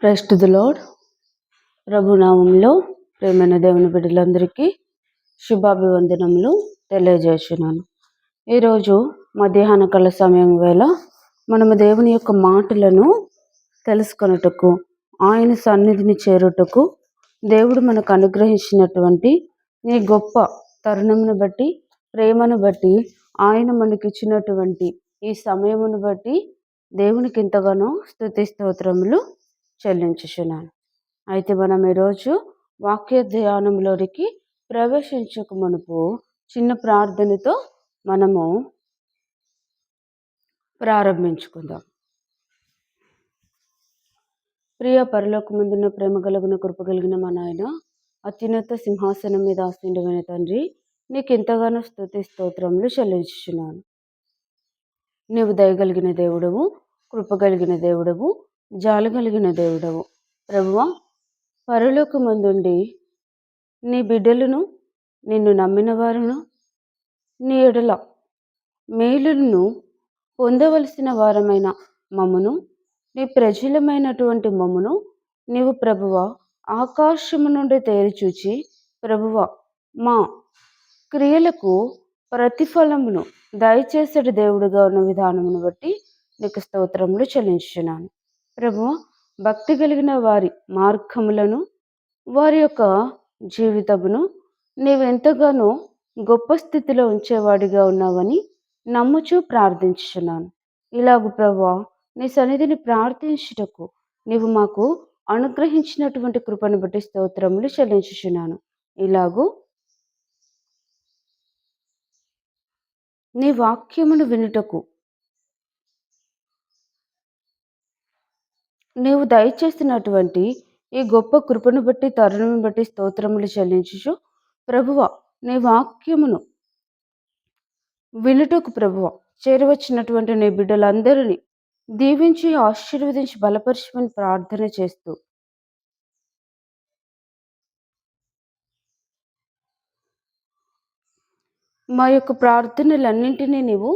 Praise to the Lord. ప్రభునామంలో ప్రేమైన దేవుని బిడ్డలందరికీ శుభాభివందనములు తెలియజేస్తున్నాను. ఈరోజు మధ్యాహ్న కాల సమయం వేళ మనము దేవుని యొక్క మాటలను తెలుసుకొనుటకు, ఆయన సన్నిధిని చేరుటకు దేవుడు మనకు అనుగ్రహించినటువంటి ఈ గొప్ప తరుణమును బట్టి, ప్రేమను బట్టి, ఆయన మనకిచ్చినటువంటి ఈ సమయమును బట్టి దేవునికి ఎంతగానో స్తుతి స్తోత్రములు చెల్లించుచున్నాను. అయితే మనం ఈరోజు వాక్య ధ్యానంలోనికి ప్రవేశించక మునుపు చిన్న ప్రార్థనతో మనము ప్రారంభించుకుందాం. ప్రియ పరలోకమందున్న ప్రేమ కలుగున కృప కలిగిన మా నాయన, అత్యున్నత సింహాసనం మీద ఆసీనుడైన తండ్రి, నీకు ఎంతగానో స్తుతి స్తోత్రములు చెల్లించుచున్నాను. నీవు దయగలిగిన దేవుడవు, కృప కలిగిన దేవుడవు, జాలి కలిగిన దేవుడవు. ప్రభువా, పరలోకమందుండి నీ బిడ్డలను, నిన్ను నమ్మిన వారును, నీ ఎడల మేలులను పొందవలసిన వారమైన మమ్మును, నీ ప్రజలమైనటువంటి మమ్మును నీవు ప్రభువా ఆకాశము నుండి తేరిచూచి, ప్రభువా మా క్రియలకు ప్రతిఫలమును దయచేసటి దేవుడిగా ఉన్న విధానమును బట్టి నీకు స్తోత్రములు చెల్లించుచున్నాను. ప్రభువా, భక్తి కలిగిన వారి మార్గములను, వారి యొక్క జీవితమును నీవెంతగానో గొప్ప స్థితిలో ఉంచేవాడిగా ఉన్నావని నమ్ముచూ ప్రార్థించుచున్నాను. ఇలాగు ప్రభువా, నీ సన్నిధిని ప్రార్థించుటకు నీవు మాకు అనుగ్రహించినటువంటి కృపను బట్టి స్తోత్రములు చెల్లించుచున్నాను. ఇలాగూ నీ వాక్యమును వినుటకు నీవు దయచేసినటువంటి ఈ గొప్ప కృపను బట్టి, తరుణం బట్టి స్తోత్రములు చెల్లించుచు, ప్రభువ నీ వాక్యమును వినుటకు ప్రభువ చేరవచ్చినటువంటి నీ బిడ్డలందరినీ దీవించి ఆశీర్వదించి బలపరచమని ప్రార్థన చేస్తూ, మా యొక్క ప్రార్థనలన్నింటినీ నీవు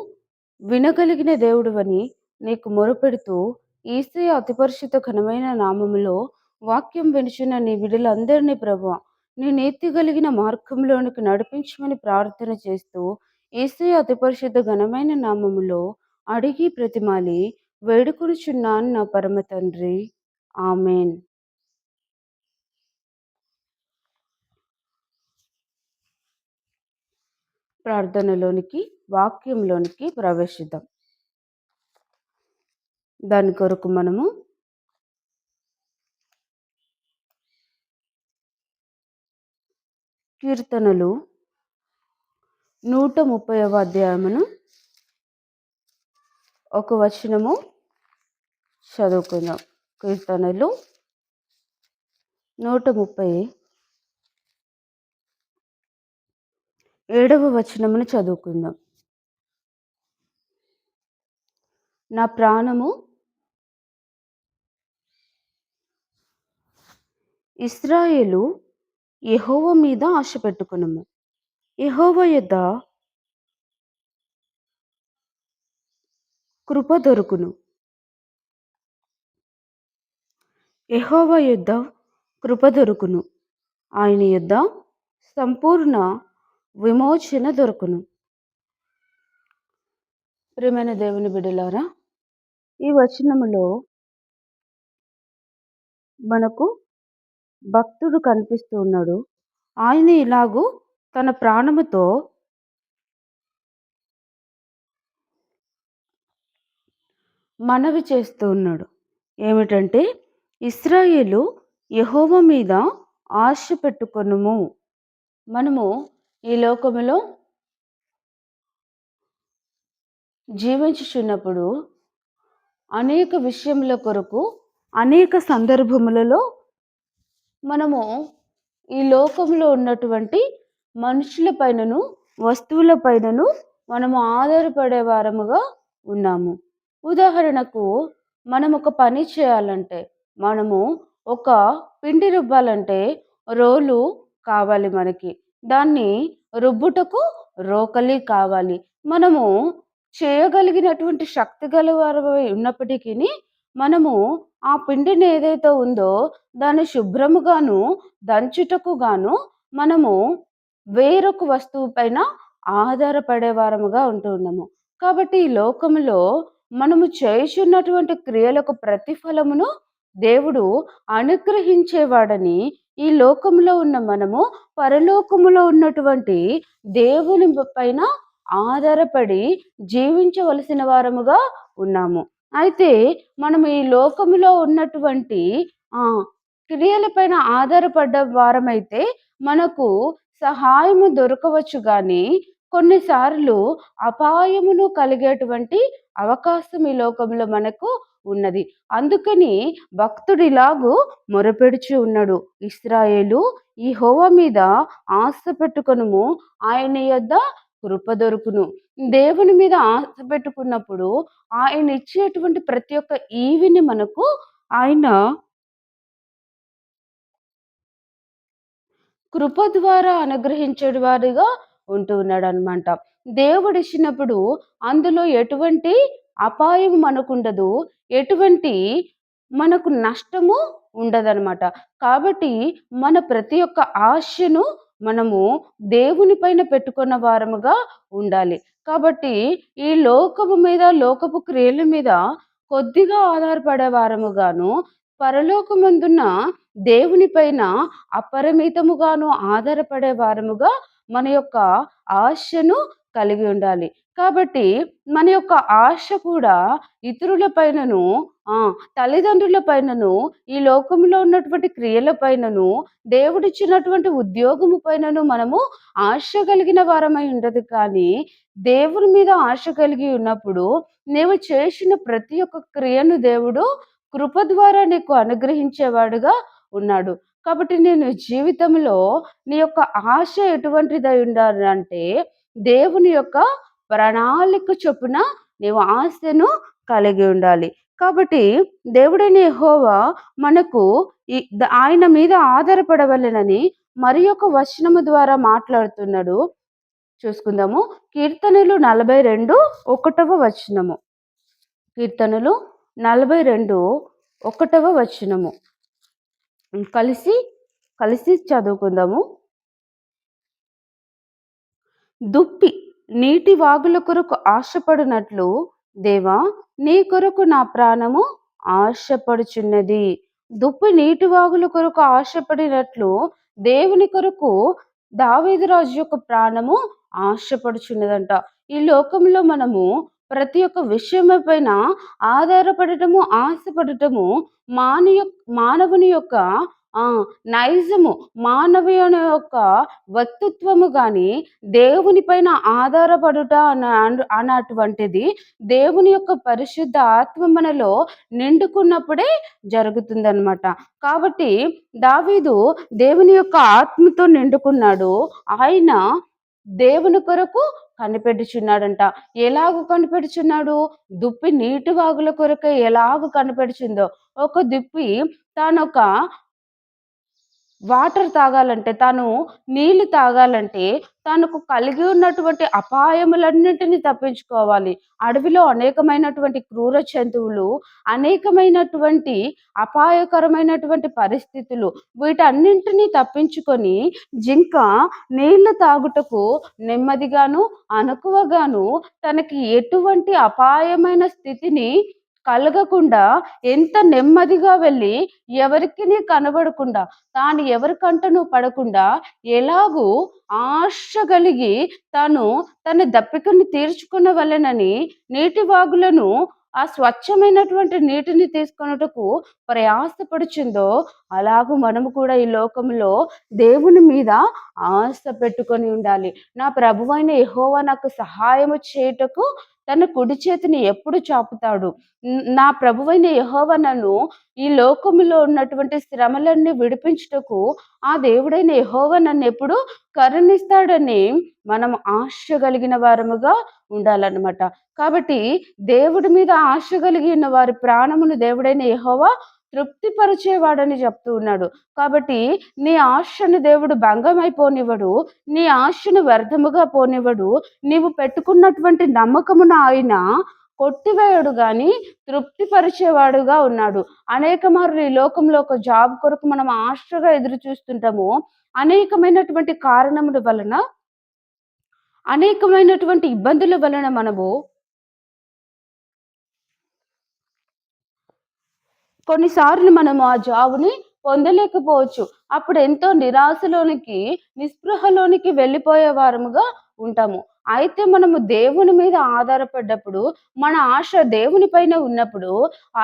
వినగలిగిన దేవుడువని నీకు మొరపెడుతూ, యేసయ్య అతి పరిశుద్ధ ఘనమైన నామములో వాక్యం వినుచున్న నీ బిడ్డలందరినీ ప్రభువా నీ నీతి కలిగిన మార్గంలోనికి నడిపించమని ప్రార్థన చేస్తూ, యేసయ్య అతి పరిశుద్ధ ఘనమైన నామములో అడిగి ప్రతిమాలి వేడుకొనుచున్నాను నా పరమ తండ్రి. ఆమెన్. ప్రార్థనలోనికి, వాక్యంలోనికి ప్రవేశిద్దాం. దాని కొరకు మనము కీర్తనలు 130వ అధ్యాయమును ఒక వచనము చదువుకుందాం. కీర్తనలు 137వ వచనమును చదువుకుందాం. నా ప్రాణము ఇశ్రాయేలు యెహోవా మీద ఆశ పెట్టుకొనుము. యెహోవా యొద్ద కృప దొరుకును. యెహోవా యొద్ద కృప దొరుకును. ఆయన యొద్ద సంపూర్ణ విమోచన దొరుకును. ప్రియమైన దేవుని బిడ్డలారా, ఈ వచనములో మనకు భక్తుడు కనిపిస్తూ ఉన్నాడు. ఆయన ఇలాగూ తన ప్రాణముతో మనవి చేస్తూ ఉన్నాడు. ఏమిటంటే, ఇశ్రాయేలు యెహోవా మీద ఆశ పెట్టుకొనుము. మనము ఈ లోకములో జీవించుచున్నప్పుడు అనేక విషయముల కొరకు, అనేక సందర్భములలో మనము ఈ లోకంలో ఉన్నటువంటి మనుషుల పైనను, వస్తువుల పైనను మనము ఆధారపడే వారముగా ఉన్నాము. ఉదాహరణకు, మనం ఒక పని చేయాలంటే, మనము ఒక పిండి రుబ్బాలంటే రోలు కావాలి మనకి. దాన్ని రుబ్బుటకు రోకలి కావాలి. మనము చేయగలిగినటువంటి శక్తి గల వారమై ఉన్నప్పటికీ మనము ఆ పిండిని ఏదైతే ఉందో దాన్ని శుభ్రముగాను దంచుటకు గాను మనము వేరొక వస్తువు పైన ఆధారపడే వారముగా ఉంటూ ఉన్నాము. కాబట్టి ఈ లోకములో మనము చేయుచున్నటువంటి క్రియలకు ప్రతిఫలమును దేవుడు అనుగ్రహించేవాడని ఈ లోకంలో ఉన్న మనము పరలోకములో ఉన్నటువంటి దేవుని పైన ఆధారపడి జీవించవలసిన వారముగా ఉన్నాము. అయితే మనం ఈ లోకములో ఉన్నటువంటి ఆ క్రియలపైన ఆధారపడ్డ వారమైతే మనకు సహాయము దొరకవచ్చు గానీ, కొన్నిసార్లు అపాయమును కలిగేటువంటి అవకాశం ఈ లోకంలో మనకు ఉన్నది. అందుకని భక్తుడిలాగు మొరపెడుచు ఉన్నాడు. ఇశ్రాయేలు యెహోవా మీద ఆశ పెట్టుకొనుము, ఆయన యొద్ద కృప దొరుకును. దేవుని మీద ఆశ పెట్టుకున్నప్పుడు ఆయన ఇచ్చేటువంటి ప్రతి ఒక్క ఈవిని మనకు ఆయన కృప ద్వారా అనుగ్రహించేడు వారిగా ఉంటూ ఉన్నాడనమాట. దేవుడిచ్చినప్పుడు అందులో ఎటువంటి అపాయం మనకుండదు. ఎటువంటి మనకు నష్టము ఉండదనమాట. కాబట్టి మన ప్రతి ఒక్క ఆశను మనము దేవుని పైన పెట్టుకున్న వారముగా ఉండాలి. కాబట్టి ఈ లోకము మీద, లోకపు క్రియల మీద కొద్దిగా ఆధారపడే వారముగాను, పరలోకమందున్న దేవుని పైన అపరిమితముగాను ఆధారపడే వారముగా మన యొక్క ఆశను కలిగి ఉండాలి. కాబట్టి మన యొక్క ఆశ కూడా ఇతరుల పైనను, ఆ! తల్లిదండ్రుల పైనను, ఈ లోకంలో ఉన్నటువంటి క్రియల పైనను, దేవుడిచ్చినటువంటి ఉద్యోగము పైనను మనము ఆశ కలిగిన వారమై ఉండదు కానీ, దేవుని మీద ఆశ కలిగి ఉన్నప్పుడు నీవు చేసిన ప్రతి ఒక్క క్రియను దేవుడు కృప ద్వారా నీకు అనుగ్రహించేవాడుగా ఉన్నాడు. కాబట్టి నేను జీవితంలో నీ యొక్క ఆశ ఎటువంటిదై ఉండాలంటే, దేవుని యొక్క ప్రణాళిక చొప్పున నీవు ఆశను కలిగి ఉండాలి. కాబట్టి దేవుడైన యెహోవా మనకు ఆయన మీద ఆధారపడవలెనని మరి ఒక వచనము ద్వారా మాట్లాడుతున్నాడు. చూసుకుందాము. కీర్తనలు 42 ఒకటవ వచనము. కీర్తనలు 42 ఒకటవ వచనము. కలిసి కలిసి చదువుకుందాము. దుప్పి నీటి వాగుల కొరకు ఆశపడినట్లు దేవా నీ కొరకు నా ప్రాణము ఆశపడుచున్నది. దుప్పి నీటి వాగుల కొరకు ఆశపడినట్లు దేవుని కొరకు దావీదు రాజు యొక్క ప్రాణము ఆశపడుచున్నదంట. ఈ లోకంలో మనము ప్రతి ఒక్క విషయం పైన ఆధారపడటము, ఆశపడటము మానవుని యొక్క ఆ నైజము, మానవుని యొక్క వ్యక్తిత్వము గాని దేవుని పైన ఆధారపడుట అన్నటువంటిది దేవుని యొక్క పరిశుద్ధ ఆత్మ మనలో నిండుకున్నప్పుడే జరుగుతుందన్నమాట. కాబట్టి దావీదు దేవుని యొక్క ఆత్మతో నిండుకున్నాడు. ఆయన దేవుని కొరకు కనిపెట్టుచున్నాడంట. ఎలాగు కనిపెట్టుచున్నాడు? దుప్పి నీటి వాగుల కొరకే ఎలాగు కనిపెడుచుందో, ఒక దుప్పి తానొక వాటర్ తాగాలంటే, తాను నీళ్లు తాగాలంటే, తనకు కలిగి ఉన్నటువంటి అపాయములన్నిటిని తప్పించుకోవాలి. అడవిలో అనేకమైనటువంటి క్రూర జంతువులు, అనేకమైనటువంటి అపాయకరమైనటువంటి పరిస్థితులు, వీటన్నింటినీ తప్పించుకొని జింక నీళ్లు తాగుటకు నెమ్మదిగాను, అణకువగాను తనకి ఎటువంటి అపాయమైన స్థితిని కలగకుండా ఎంత నెమ్మదిగా వెళ్ళి ఎవరికిని కనబడకుండా, తాను ఎవరి కంటను పడకుండా ఎలాగూ ఆశ కలిగి తాను తన దప్పికను తీర్చుకొనవలెనని నీటి వాగులను, ఆ స్వచ్ఛమైనటువంటి నీటిని తీసుకొనుటకు ప్రయాసపడుచుందో, అలాగూ మనము కూడా ఈ లోకంలో దేవుని మీద ఆశ పెట్టుకొని ఉండాలి. నా ప్రభువైన యెహోవా నాకు సహాయము చేయుటకు తన కుడి చేతిని ఎప్పుడు చాపుతాడు. నా ప్రభువైన యెహోవా నన్ను ఈ లోకములో ఉన్నటువంటి శ్రమలన్నీ విడిపించుటకు ఆ దేవుడైన యెహోవా నన్నెప్పుడు కరుణిస్తాడని మనం ఆశ కలిగిన వారముగా ఉండాలన్నమాట. కాబట్టి దేవుడి మీద ఆశ కలిగి ఉన్న వారి ప్రాణమును దేవుడైన యెహోవా తృప్తిపరిచేవాడని చెప్తూ ఉన్నాడు. కాబట్టి నీ ఆశను దేవుడు భంగమైపోనివ్వడు. నీ ఆశను వ్యర్థముగా పోనివ్వడు. నీవు పెట్టుకున్నటువంటి నమ్మకమును ఆయన కొట్టివేయడు గాని తృప్తిపరిచేవాడుగా ఉన్నాడు. అనేక మార్లు ఈ లోకంలో ఒక జాబ్ కొరకు మనం ఆశగా ఎదురు చూస్తుంటాము. అనేకమైనటువంటి కారణముల వలన, అనేకమైనటువంటి ఇబ్బందుల వలన మనము కొన్నిసార్లు మనము ఆ జాబ్‌ని పొందలేకపోవచ్చు. అప్పుడు ఎంతో నిరాశలోనికి, నిస్పృహలోనికి వెళ్ళిపోయే వారముగా ఉంటాము. అయితే మనము దేవుని మీద ఆధారపడ్డప్పుడు, మన ఆశ దేవుని పైన ఉన్నప్పుడు,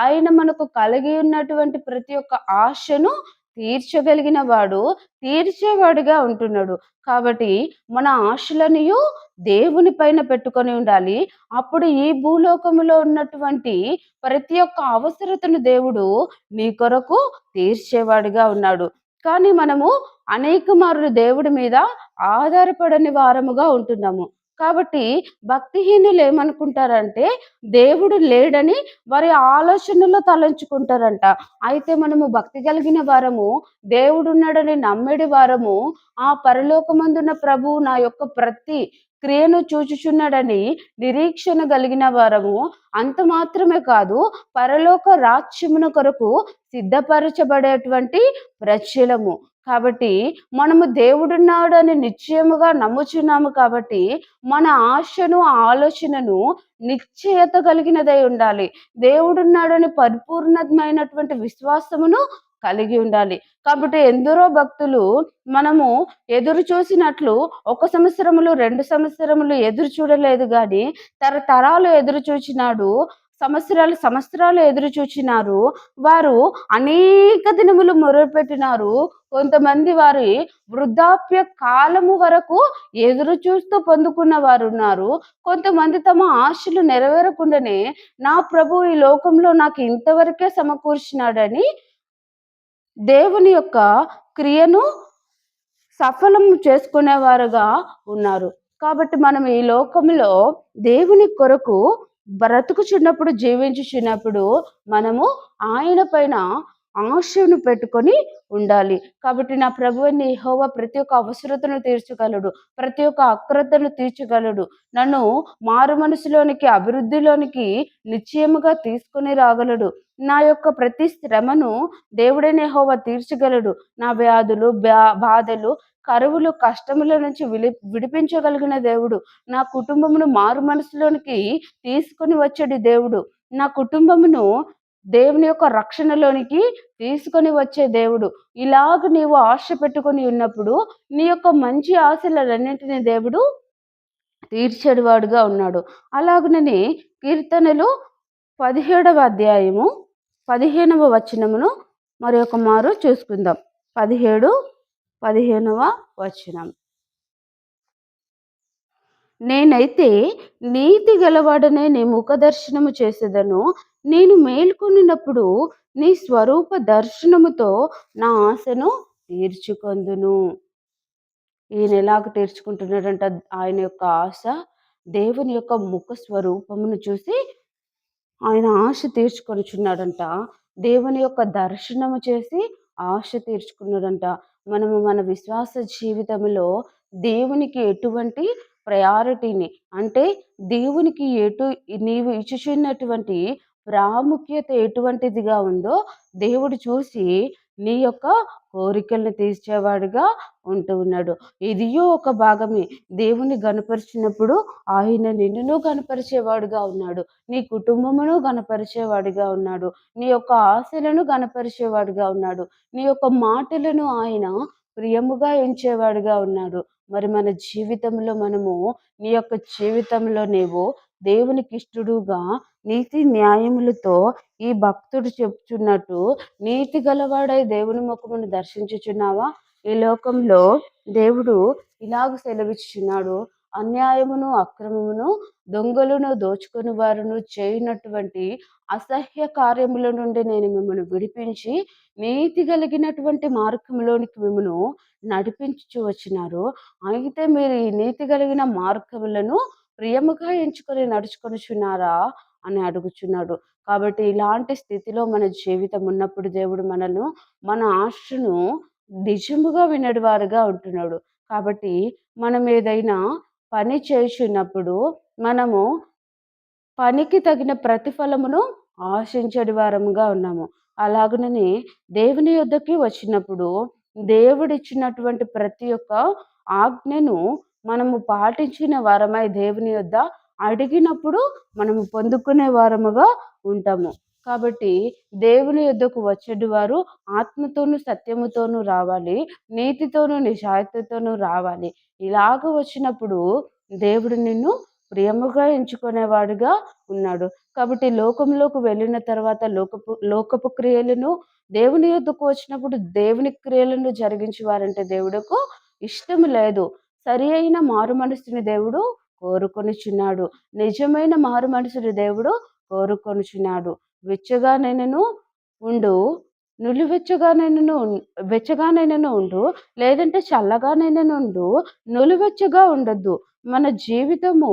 ఆయన మనకు కలిగి ఉన్నటువంటి ప్రతి ఒక్క ఆశను తీర్చగలిగిన వాడు, తీర్చేవాడుగా ఉంటున్నాడు. కాబట్టి మన ఆశలనియు దేవుని పైన పెట్టుకొని ఉండాలి. అప్పుడు ఈ భూలోకములో ఉన్నటువంటి ప్రతి ఒక్క అవసరతను దేవుడు నీ కొరకు తీర్చేవాడిగా ఉన్నాడు. కానీ మనము అనేక మార్లు దేవుడి మీద ఆధారపడని వారముగా ఉంటున్నాము. కాబట్టి భక్తిహీనులు ఏమనుకుంటారంటే దేవుడు లేడని వారి ఆలోచనలో తలంచుకుంటారంట. అయితే మనము భక్తి కలిగిన వారము, దేవుడున్నాడని నమ్మెడి వారము, ఆ పరలోకమందున్న ప్రభువు నా యొక్క ప్రతి క్రియను చూచుచున్నాడని నిరీక్షణ కలిగిన వారము. అంత మాత్రమే కాదు, పరలోక రాజ్యమున కొరకు సిద్ధపరచబడేటువంటి ప్రజలము. కాబట్టి మనము దేవుడున్నాడని నిశ్చయముగా నమ్ముచున్నాము కాబట్టి, మన ఆశను, ఆలోచనను నిశ్చయత కలిగినదై ఉండాలి. దేవుడున్నాడని పరిపూర్ణమైనటువంటి విశ్వాసమును కలిగి ఉండాలి. కాబట్టి ఎందరో భక్తులు మనము ఎదురు చూసినట్లు 1 సంవత్సరములు, 2 సంవత్సరములు ఎదురు చూడలేదు గాని, తరతరాలు ఎదురు చూచినాడు. సంవత్సరాలు, సంవత్సరాలు ఎదురు చూచినారు. వారు అనేక దినములు మొరపెట్టినారు. కొంతమంది వారి వృద్ధాప్య కాలము వరకు ఎదురు చూస్తూ పొందుకున్న వారున్నారు. కొంతమంది తమ ఆశలు నెరవేరకుండానే నా ప్రభువు ఈ లోకంలో నాకు ఇంతవరకే సమకూర్చినాడని దేవుని యొక్క క్రియను సఫలం చేసుకునేవారుగా ఉన్నారు. కాబట్టి మనం ఈ లోకంలో దేవుని కొరకు బ్రతుకుచున్నప్పుడు, జీవించుచున్నప్పుడు మనము ఆయన పైన ఆశను పెట్టుకొని ఉండాలి. కాబట్టి నా ప్రభువైన యెహోవా ప్రతి ఒక్క అవసరతను తీర్చగలడు. ప్రతి ఒక్క అక్రతను తీర్చగలడు. నన్ను మారు మనసులోనికి, అభివృద్ధిలోనికి నిశ్చయముగా తీసుకొని రాగలడు. నా యొక్క ప్రతి శ్రమను దేవుడైన యెహోవా తీర్చగలడు. నా వ్యాధులు, బాధలు, కరువులు, కష్టముల నుంచి విడిపించగలిగిన దేవుడు. నా కుటుంబమును మారు మనసులోనికి తీసుకొని వచ్చేటి దేవుడు. నా కుటుంబమును దేవుని యొక్క రక్షణలోనికి తీసుకొని వచ్చే దేవుడు. ఇలాగ నీవు ఆశ పెట్టుకొని ఉన్నప్పుడు నీ యొక్క మంచి ఆశలన్నింటినీ దేవుడు తీర్చేవాడుగా ఉన్నాడు. అలాగుననే కీర్తనలు 17వ అధ్యాయము 15వ వచనమును మరొక మారు చూసుకుందాం. 17, 15వ వచనం. నేనైతే నీతి గలవాడనే నీ ముఖదర్శనము చేసేదను. నేను మేల్కొనినప్పుడు నీ స్వరూప దర్శనముతో నా ఆశను తీర్చుకొందును. ఈయన ఎలాగ తీర్చుకుంటున్నాడంట ఆయన యొక్క ఆశ? దేవుని యొక్క ముఖ స్వరూపమును చూసి ఆయన ఆశ తీర్చుకొనుచున్నాడంట. దేవుని యొక్క దర్శనము చేసి ఆశ తీర్చుకున్నాడంట. మనము మన విశ్వాస జీవితంలో దేవునికి ఎటువంటి ప్రయారిటీని అంటే దేవునికి నీవు ఇచ్చుచున్నటువంటి ప్రాముఖ్యత ఎటువంటిదిగా ఉందో దేవుడు చూసి నీ యొక్క కోరికలను తీర్చేవాడుగా ఉంటూ ఉన్నాడు. ఇదియో ఒక భాగమే. దేవుని గనపరిచినప్పుడు ఆయన నిన్నును గనపరిచేవాడుగా ఉన్నాడు. నీ కుటుంబమును గనపరిచేవాడిగా ఉన్నాడు. నీ యొక్క ఆశలను గనపరిచేవాడుగా ఉన్నాడు. నీ యొక్క మాటలను ఆయన ప్రియముగా ఎంచేవాడుగా ఉన్నాడు. మరి మన జీవితంలో మనము నీ యొక్క జీవితంలో నీవు దేవునికి ఇష్టడుగా నీతి న్యాయములతో ఈ భక్తుడు చెప్తున్నట్టు నీతి గలవాడై దేవుని ముఖమును దర్శించుచున్నావా? ఈ లోకంలో దేవుడు ఇలాగ సెలవిచ్చుచున్నాడు. అన్యాయమును, అక్రమమును, దొంగలను, దోచుకొని వారును చేయనటువంటి అసహ్య కార్యముల నుండి నేను మిమ్మల్ని విడిపించి నీతి కలిగినటువంటి మార్గంలోనికి మిమ్మను నడిపించుచు వచ్చినారు. అయితే మీరు ఈ నీతి కలిగిన మార్గములను ప్రియముగా ఎంచుకొని నడుచుకొనుచున్నారా అని అడుగుచున్నాడు. కాబట్టి ఇలాంటి స్థితిలో మన జీవితం ఉన్నప్పుడు దేవుడు మన ఆశను నిజముగా వినడి వారుగా ఉంటున్నాడు. కాబట్టి మనం ఏదైనా పని చేయుచున్నప్పుడు మనము పనికి తగిన ప్రతిఫలమును ఆశించడి వారముగా ఉన్నాము. అలాగుననే దేవుని యొద్దకి వచ్చినప్పుడు దేవుడిచ్చినటువంటి ప్రతి ఒక్క ఆజ్ఞను మనము పాటించిన వారమై దేవుని యొద్ద అడిగినప్పుడు మనము పొందుకునే వారముగా ఉంటాము. కాబట్టి దేవుని యొద్దకు వచ్చేటి వారు ఆత్మతోనూ, సత్యముతోనూ రావాలి. నీతితోనూ, నిజాయితీతోనూ రావాలి. ఇలాగ వచ్చినప్పుడు దేవుడు నిన్ను ప్రియముగా ఎంచుకునేవాడుగా ఉన్నాడు. కాబట్టి లోకంలోకి వెళ్ళిన తర్వాత లోకపు క్రియలను, దేవుని యొద్దకు వచ్చినప్పుడు దేవుని క్రియలను జరిగించేవారంటే దేవుడుకు ఇష్టము లేదు. సరి అయిన మారు మనసుని దేవుడు కోరుకొనుచున్నాడు. నిజమైన మారు మనసుని దేవుడు కోరుకొనుచున్నాడు. వెచ్చగానైనను ఉండు, నులివెచ్చగానైనను వెచ్చగానైనను ఉండు, లేదంటే చల్లగానైనను ఉండు, నులివెచ్చగా ఉండొద్దు. మన జీవితము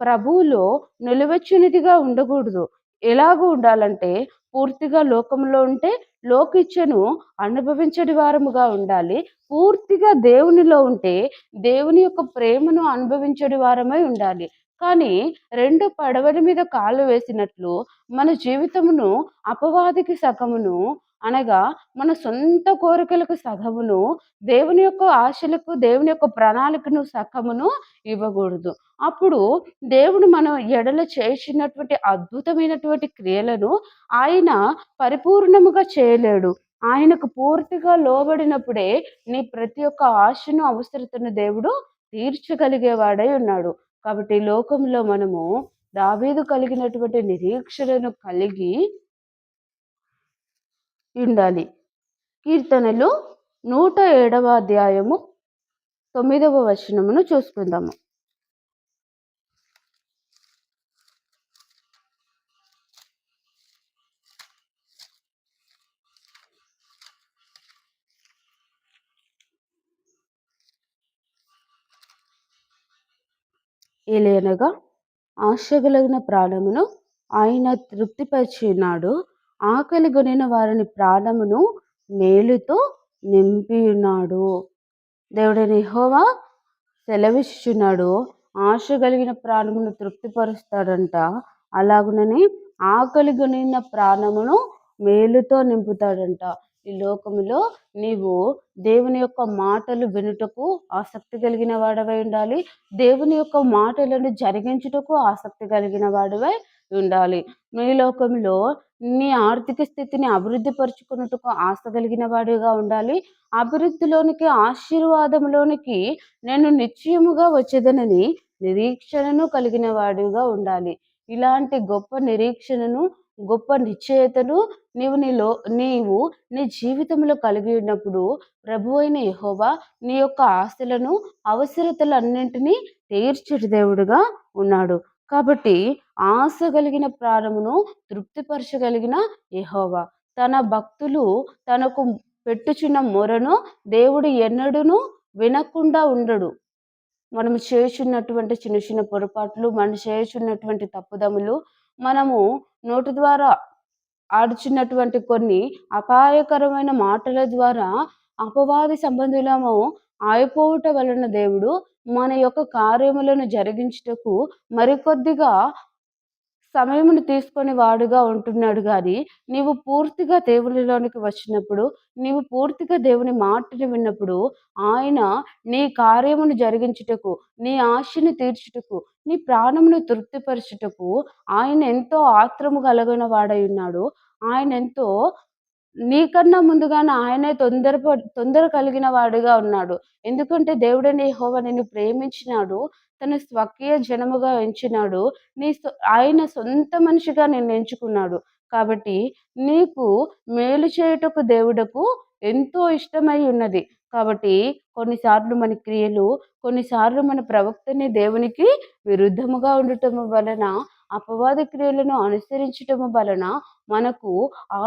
ప్రభువులో నిలువెచ్చనిదిగా ఉండకూడదు. ఎలాగ ఉండాలంటే పూర్తిగా లోకంలో ఉంటే లోకిచ్చను అనుభవించడి వారముగా ఉండాలి. పూర్తిగా దేవునిలో ఉంటే దేవుని యొక్క ప్రేమను అనుభవించడి వారమై ఉండాలి. కానీ 2 పడవల మీద కాలు వేసినట్లు మన జీవితమును అపవాదికి సగమును, అనగా మన సొంత కోరికలకు సగమును, దేవుని యొక్క ఆశలకు, దేవుని యొక్క ప్రణాళికను సగమును ఇవ్వకూడదు. అప్పుడు దేవుడు మన ఎడల చేసినటువంటి అద్భుతమైనటువంటి క్రియలను ఆయన పరిపూర్ణముగా చేయలేడు. ఆయనకు పూర్తిగా లోబడినప్పుడే నీ ప్రతి ఒక్క ఆశను, అవసరతను దేవుడు తీర్చగలిగేవాడై ఉన్నాడు. కాబట్టి ఈ లోకంలో మనము దావీదు కలిగినటువంటి నిరీక్షణను కలిగి ఉండాలి. కీర్తనలు 107వ అధ్యాయము 9వ వచనమును చూసుకుందాము. ఏలయనగా ఆశగలిగిన ప్రాణమును ఆయన తృప్తిపరిచినాడు. ఆకలిగొనిన వారిని ప్రాణమును మేలుతో నింపియున్నాడు. దేవుడైన యెహోవా సెలవిచ్చుచున్నాడు. ఆశ కలిగిన ప్రాణమును తృప్తిపరుస్తాడంట. అలాగునని ఆకలిగొనిన ప్రాణమును మేలుతో నింపుతాడంట. ఈ లోకములో నీవు దేవుని యొక్క మాటలు వినుటకు ఆసక్తి కలిగిన వాడవై ఉండాలి. దేవుని యొక్క మాటలను జరిగించుటకు ఆసక్తి కలిగిన వాడివై ఉండాలి. ఈ లోకంలో నీ ఆర్థిక స్థితిని అభివృద్ధి పరుచుకున్నట్టుకు ఆశ కలిగిన వాడిగా ఉండాలి. అభివృద్ధిలోనికి, ఆశీర్వాదంలోనికి నేను నిశ్చయముగా వచ్చేదనని నిరీక్షణను కలిగిన వాడిగా ఉండాలి. ఇలాంటి గొప్ప నిరీక్షణను, గొప్ప నిశ్చయతను నీవు నీ జీవితంలో కలిగి ఉన్నప్పుడు ప్రభువైన యెహోవా నీ యొక్క ఆశలను, అవసరతలన్నింటినీ తీర్చుట దేవుడుగా ఉన్నాడు. కాబట్టి ఆశ కలిగిన ప్రాణమును తృప్తిపరచగలిగిన యెహోవా తన భక్తులు తనకు పెట్టుచున్న మొరను దేవుడు ఎన్నడూను వినకుండా ఉండడు. మనము చేయుచున్నటువంటి చిన్న చిన్న పొరపాట్లు, మనం చేయుచున్నటువంటి తప్పుదములు, మనము నోటి ద్వారా ఆడుచున్నటువంటి కొన్ని అపాయకరమైన మాటల ద్వారా అపవాది సంబంధులము అయిపోవుట వలన దేవుడు మన యొక్క కార్యములను జరిగించుటకు మరికొద్దిగా సమయమును తీసుకొని వాడుగా ఉంటున్నాడు గానీ, నీవు పూర్తిగా దేవునిలోనికి వచ్చినప్పుడు, నీవు పూర్తిగా దేవుని మాటను విన్నప్పుడు, ఆయన నీ కార్యమును జరిగించుటకు, నీ ఆశను తీర్చుటకు, నీ ప్రాణమును తృప్తిపరచుటకు ఆయన ఎంతో ఆత్రము కలిగిన వాడై ఉన్నాడు. ఆయనెంతో నీకన్నా ముందుగానే ఆయనే తొందర కలిగిన వాడుగా ఉన్నాడు. ఎందుకంటే దేవుడైన యెహోవా నిన్ను ప్రేమించినాడు. తన స్వకీయ జనముగా ఎంచినాడు. ఆయన సొంత మనిషిగా నిన్ను ఎంచుకున్నాడు. కాబట్టి నీకు మేలు చేయుటకు దేవుడకు ఎంతో ఇష్టమై ఉన్నది. కాబట్టి కొన్నిసార్లు మన క్రియలు, కొన్నిసార్లు మన ప్రవక్తని దేవునికి విరుద్ధముగా ఉండటము వలన, అపవాది క్రియలను అనుసరించటము వలన మనకు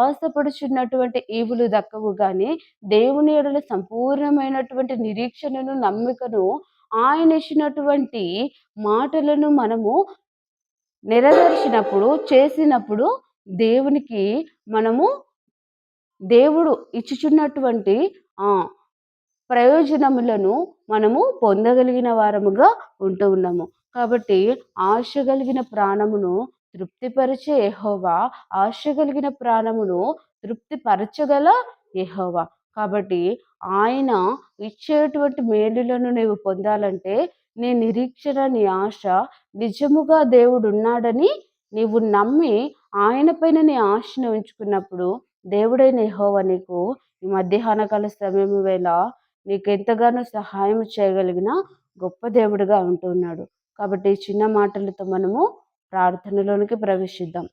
ఆశపడుచున్నటువంటి ఈవులు దక్కవు గాని, దేవుని యెడల సంపూర్ణమైనటువంటి నిరీక్షణను, నమ్మికను, ఆయన ఇచ్చినటువంటి మాటలను మనము నెరవేర్చినప్పుడు, చేసినప్పుడు దేవునికి మనము దేవుడు ఇచ్చుచున్నటువంటి ఆ ప్రయోజనములను మనము పొందగలిగిన వారముగా ఉంటూ ఉన్నాము. కాబట్టి ఆశ కలిగిన ప్రాణమును తృప్తిపరిచే యెహోవా, ఆశ కలిగిన ప్రాణమును తృప్తిపరచగల యెహోవా. కాబట్టి ఆయన ఇచ్చేటువంటి మేలులను నీవు పొందాలంటే నీ నిరీక్షణ, నీ ఆశ నిజముగా దేవుడున్నాడని నీవు నమ్మి ఆయన పైన నీ ఆశను ఉంచుకున్నప్పుడు దేవుడైన యెహోవా నీకు ఈ మధ్యాహ్న కాల సమయము వేళ నీకెంతగానో సహాయం చేయగలిగిన గొప్ప దేవుడుగా ఉంటున్నాడు. కాబట్టి ఈ చిన్న మాటలతో మనము ప్రార్థనలోనికి ప్రవేశిద్దాం.